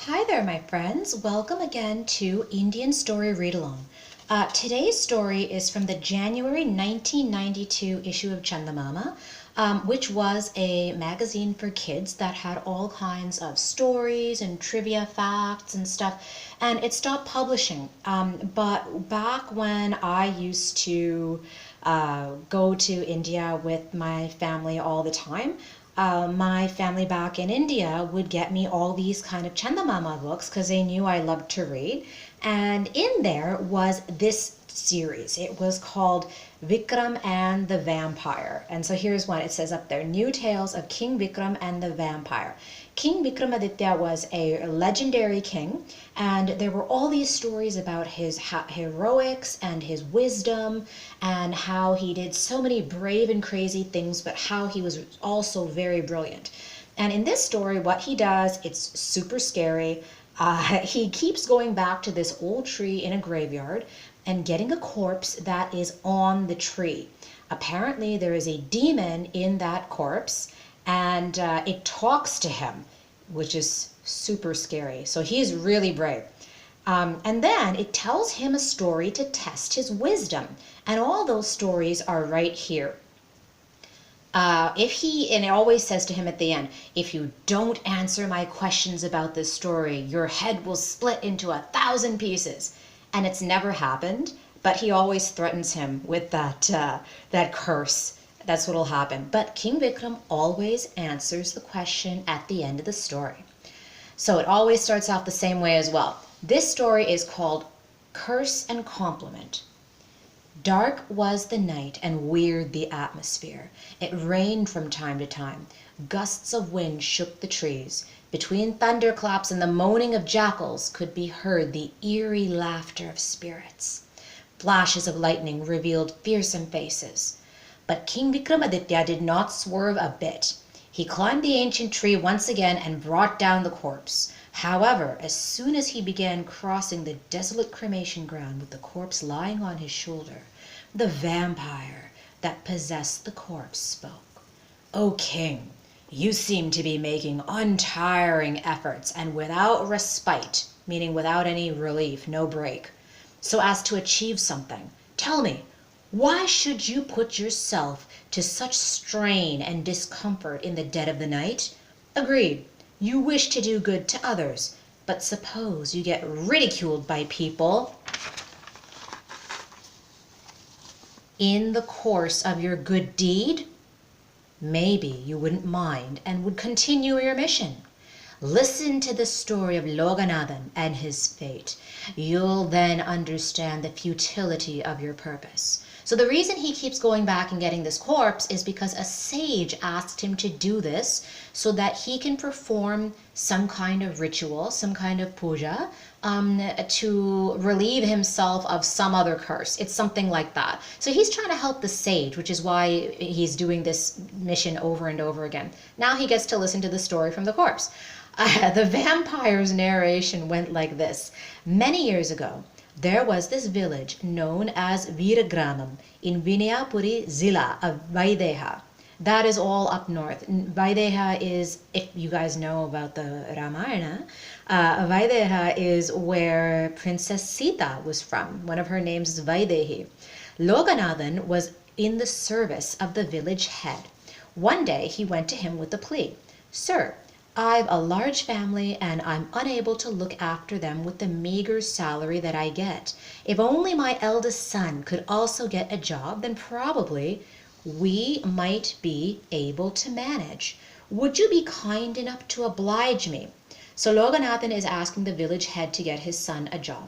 Hi there, my friends. Welcome again to Indian Story Read Along. Today's story is from the January 1992 issue of Chandamama, which was a magazine for kids that had all kinds of stories and trivia facts and stuff. And it stopped publishing. But back when I used to go to India with my family all the time, my family back in India would get me all these kind of Chandamama books because they knew I loved to read. And in there was this series. It was called Vikram and the Vampire. And so here's one. It says up there, New Tales of King Vikram and the Vampire. King Vikramaditya was a legendary king, and there were all these stories about his heroics and his wisdom and how he did so many brave and crazy things, but how he was also very brilliant. And in this story, what he does, it's super scary. He keeps going back to this old tree in a graveyard and getting a corpse that is on the tree. Apparently, there is a demon in that corpse, and it talks to him, which is super scary. So he's really brave. And then it tells him a story to test his wisdom. And all those stories are right here. And it always says to him at the end, if you don't answer my questions about this story, your head will split into 1,000 pieces. And it's never happened, but he always threatens him with that curse. That's what'll happen. But King Vikram always answers the question at the end of the story. So it always starts off the same way as well. This story is called Curse and Compliment. Dark was the night and weird the atmosphere. It rained from time to time. Gusts of wind shook the trees. Between thunderclaps and the moaning of jackals could be heard the eerie laughter of spirits. Flashes of lightning revealed fearsome faces. But King Vikramaditya did not swerve a bit. He climbed the ancient tree once again and brought down the corpse. However, as soon as he began crossing the desolate cremation ground with the corpse lying on his shoulder, the vampire that possessed the corpse spoke. "O king, you seem to be making untiring efforts and without respite," meaning without any relief, no break, "so as to achieve something. Tell me, why should you put yourself to such strain and discomfort in the dead of the night? Agreed, you wish to do good to others, but suppose you get ridiculed by people in the course of your good deed? Maybe you wouldn't mind and would continue your mission. Listen to the story of Loganathan and his fate. You'll then understand the futility of your purpose." So the reason he keeps going back and getting this corpse is because a sage asked him to do this so that he can perform some kind of ritual, some kind of puja, to relieve himself of some other curse. It's something like that. So he's trying to help the sage, which is why he's doing this mission over and over again. Now he gets to listen to the story from the corpse. The vampire's narration went like this. Many years ago, there was this village known as Veeragramam in Vinayapuri Zilla of Vaideha. That is all up north. Vaideha is, if you guys know about the Ramayana, Vaideha is where Princess Sita was from. One of her names is Vaidehi. Loganathan was in the service of the village head. One day he went to him with the plea, "Sir, I've a large family and I'm unable to look after them with the meager salary that I get. If only my eldest son could also get a job, then probably we might be able to manage. Would you be kind enough to oblige me?" So Loganathan is asking the village head to get his son a job.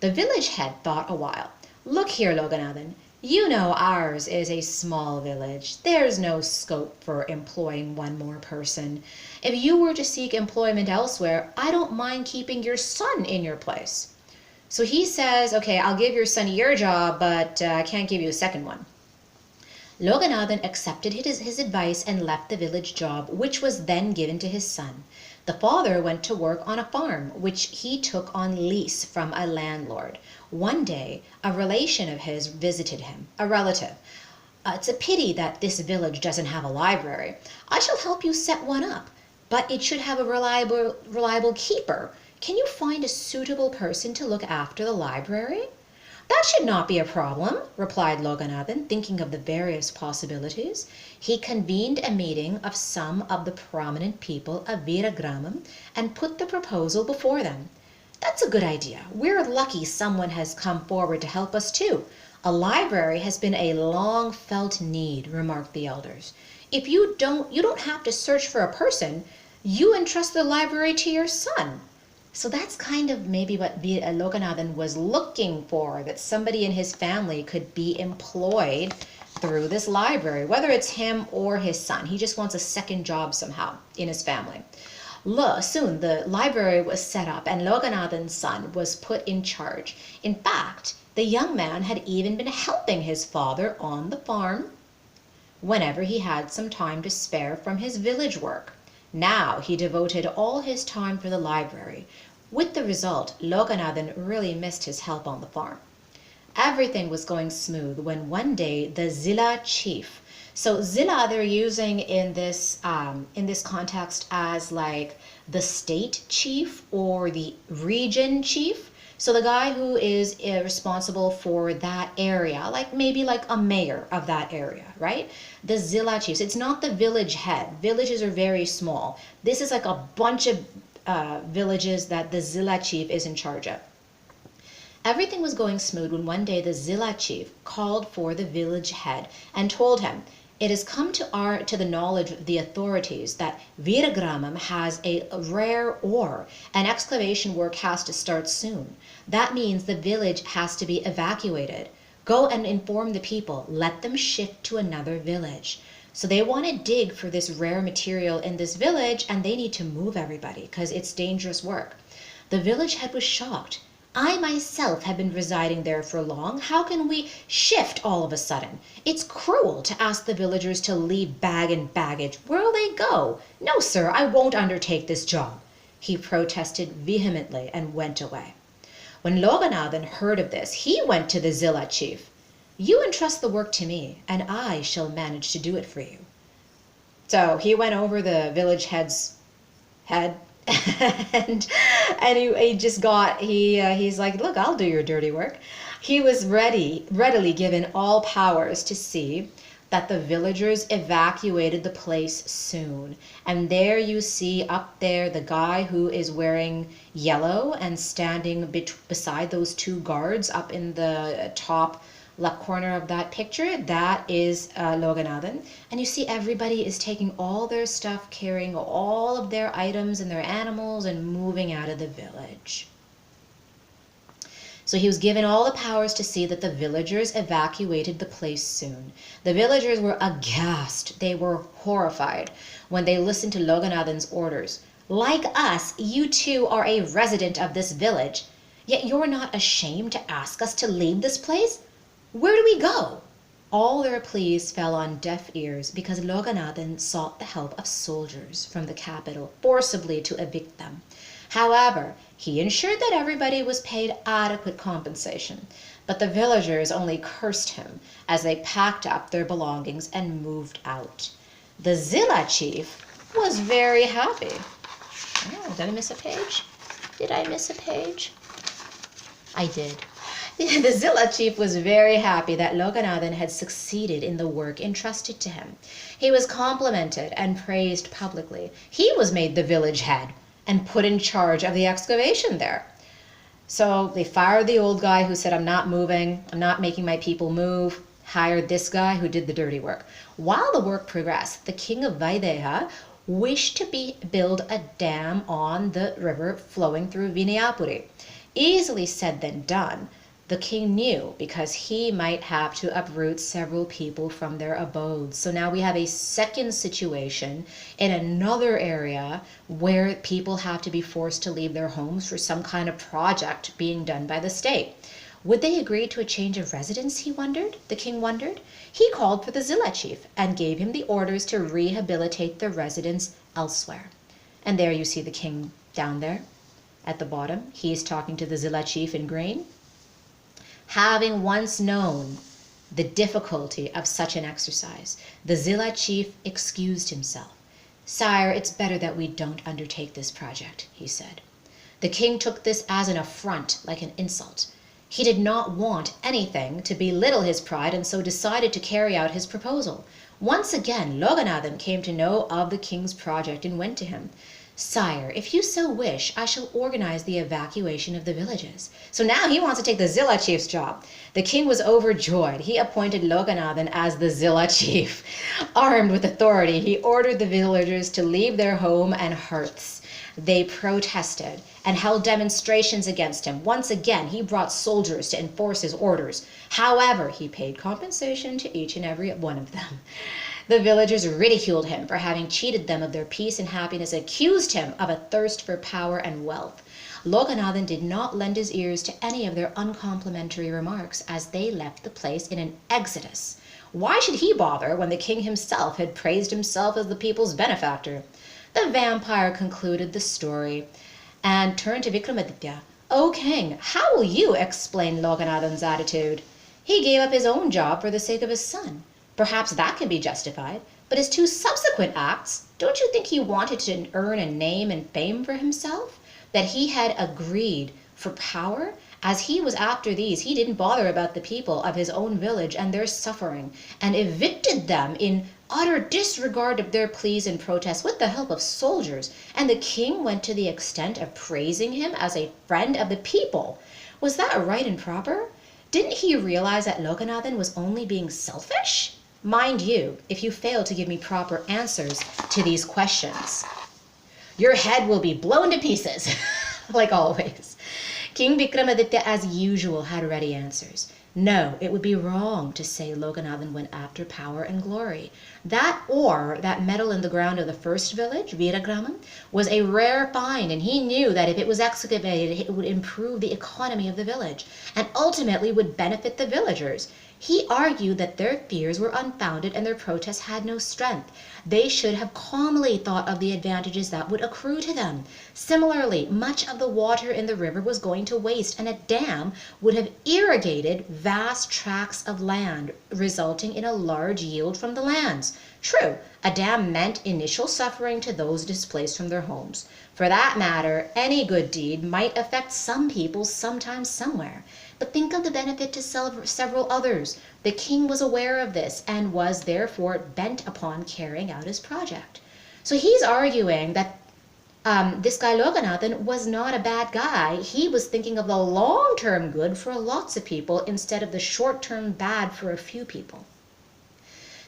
The village head thought a while. "Look here, Loganathan, you know ours is a small village. There's no scope for employing one more person. If you were to seek employment elsewhere, I don't mind keeping your son in your place." So he says, "Okay, I'll give your son your job, but I can't give you a second one." Loganathan accepted his advice and left the village job, which was then given to his son. The father went to work on a farm, which he took on lease from a landlord. One day, a relation of his visited him, a relative. "It's a pity that this village doesn't have a library. I shall help you set one up, but it should have a reliable keeper. can you find a suitable person to look after the library? That should not be a problem, replied Loganathan, thinking of the various possibilities. He convened a meeting of some of the prominent people of Viragramam and put the proposal before them. That's a good idea. We're lucky someone has come forward to help us too. A library has been a long felt need, remarked the elders. If you don't have to search for a person, you entrust the library to your son. So that's kind of maybe what Loganathan was looking for, that somebody in his family could be employed through this library, whether it's him or his son. He just wants a second job somehow in his family. Soon the library was set up and Loganathan's son was put in charge. In fact, the young man had even been helping his father on the farm whenever he had some time to spare from his village work. Now he devoted all his time for the library. With the result, Loganathan really missed his help on the farm. Everything was going smooth when one day the Zilla chief, so Zilla they're using in this context as like the state chief or the region chief. So the guy who is responsible for that area, like maybe like a mayor of that area, right? The Zilla chiefs. It's not the village head. Villages are very small. This is like a bunch of villages that the Zilla chief is in charge of. Everything was going smooth when one day the Zilla chief called for the village head and told him, "It has come to the knowledge of the authorities that Viragramam has a rare ore and excavation work has to start soon. That means the village has to be evacuated. Go and inform the people. Let them shift to another village." So they want to dig for this rare material in this village and they need to move everybody because it's dangerous work. The village head was shocked. "I myself have been residing there for long. How can we shift all of a sudden? It's cruel to ask the villagers to leave bag and baggage. Where'll they go? No, sir, I won't undertake this job." He protested vehemently and went away. When Loganathan heard of this, he went to the Zilla chief. "You entrust the work to me, and I shall manage to do it for you." So he went over the village head's head and he's like, "Look, I'll do your dirty work." He was readily given all powers to see that the villagers evacuated the place soon. And there you see up there the guy who is wearing yellow and standing beside those two guards up in the top left corner of that picture. That is Loganathan. And you see everybody is taking all their stuff, carrying all of their items and their animals and moving out of the village. So he was given all the powers to see that the villagers evacuated the place soon. The villagers were aghast. They were horrified when they listened to Loganathan's orders. "Like us, you too are a resident of this village. Yet you're not ashamed to ask us to leave this place? Where do we go?" All their pleas fell on deaf ears because Loganathan sought the help of soldiers from the capital forcibly to evict them. However, he ensured that everybody was paid adequate compensation, but the villagers only cursed him as they packed up their belongings and moved out. The Zilla chief was very happy. Oh, did I miss a page? Did I miss a page? I did. The Zilla chief was very happy that Loganathan had succeeded in the work entrusted to him. He was complimented and praised publicly. He was made the village head and put in charge of the excavation there. So they fired the old guy who said, "I'm not moving, I'm not making my people move," hired this guy who did the dirty work. While the work progressed, the king of Vaideha wished to build a dam on the river flowing through Vinayapuri. Easily said than done. The king knew because he might have to uproot several people from their abodes. So now we have a second situation in another area where people have to be forced to leave their homes for some kind of project being done by the state. Would they agree to a change of residence, he wondered? The king wondered. He called for the Zilla chief and gave him the orders to rehabilitate the residence elsewhere. And there you see the king down there at the bottom. He's talking to the Zilla chief in green. Having once known the difficulty of such an exercise, the Zilla chief excused himself. "Sire, it's better that we don't undertake this project," he said. The king took this as an affront, like an insult. He did not want anything to belittle his pride and so decided to carry out his proposal. Once again, Loganathan came to know of the king's project and went to him. Sire, if you so wish, I shall organize the evacuation of the villages. So now he wants to take the Zilla chief's job. The king was overjoyed. He appointed Loganathan as the Zilla chief. Armed with authority, he ordered the villagers to leave their home and hearths. They protested and held demonstrations against him. Once again, he brought soldiers to enforce his orders. However, he paid compensation to each and every one of them. The villagers ridiculed him for having cheated them of their peace and happiness, accused him of a thirst for power and wealth. Loganathan did not lend his ears to any of their uncomplimentary remarks as they left the place in an exodus. Why should he bother when the king himself had praised himself as the people's benefactor? The vampire concluded the story and turned to Vikramaditya. "O king, how will you explain Loganathan's attitude? He gave up his own job for the sake of his son. Perhaps that can be justified, but his two subsequent acts, don't you think he wanted to earn a name and fame for himself? That he had agreed for power? As he was after these, he didn't bother about the people of his own village and their suffering, and evicted them in utter disregard of their pleas and protests with the help of soldiers, and the king went to the extent of praising him as a friend of the people. Was that right and proper? Didn't he realize that Loganathan was only being selfish? Mind you, if you fail to give me proper answers to these questions, your head will be blown to pieces, like always." King Vikramaditya, as usual, had ready answers. No, it would be wrong to say Loganathan went after power and glory. That ore, that metal in the ground of the first village, Veeragramam, was a rare find, and he knew that if it was excavated, it would improve the economy of the village, and ultimately would benefit the villagers. He argued that their fears were unfounded and their protests had no strength. They should have calmly thought of the advantages that would accrue to them. Similarly, much of the water in the river was going to waste, and a dam would have irrigated vast tracts of land, resulting in a large yield from the lands. True, a dam meant initial suffering to those displaced from their homes. For that matter, any good deed might affect some people sometime somewhere. But think of the benefit to several others. The king was aware of this and was therefore bent upon carrying out his project. So he's arguing that this guy Loganathan was not a bad guy. He was thinking of the long-term good for lots of people instead of the short-term bad for a few people.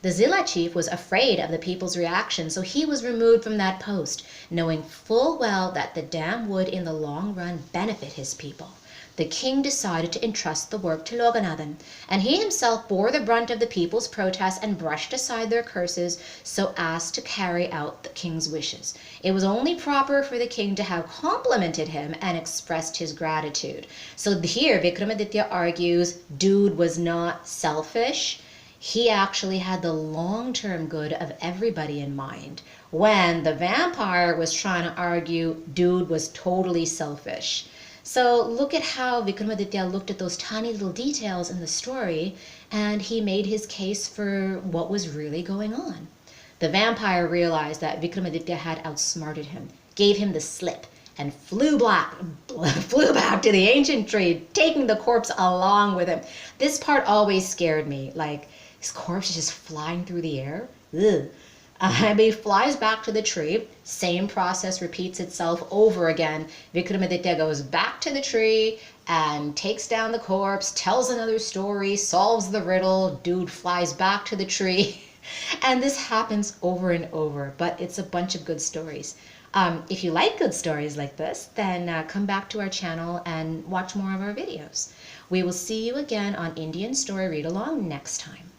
The Zilla chief was afraid of the people's reaction, so he was removed from that post, knowing full well that the dam would in the long run benefit his people. The king decided to entrust the work to Loganathan, and he himself bore the brunt of the people's protests and brushed aside their curses so as to carry out the king's wishes. It was only proper for the king to have complimented him and expressed his gratitude. So here Vikramaditya argues dude was not selfish. He actually had the long-term good of everybody in mind, when the vampire was trying to argue dude was totally selfish. So look at how Vikramaditya looked at those tiny little details in the story, and he made his case for what was really going on. The vampire realized that Vikramaditya had outsmarted him, gave him the slip, and flew back to the ancient tree, taking the corpse along with him. This part always scared me, like his corpse is just flying through the air. Ugh. But he flies back to the tree. Same process repeats itself over again. Vikramaditya goes back to the tree and takes down the corpse, tells another story, solves the riddle. Dude flies back to the tree. And this happens over and over, but it's a bunch of good stories. If you like good stories like this, then come back to our channel and watch more of our videos. We will see you again on Indian Story Read Along next time.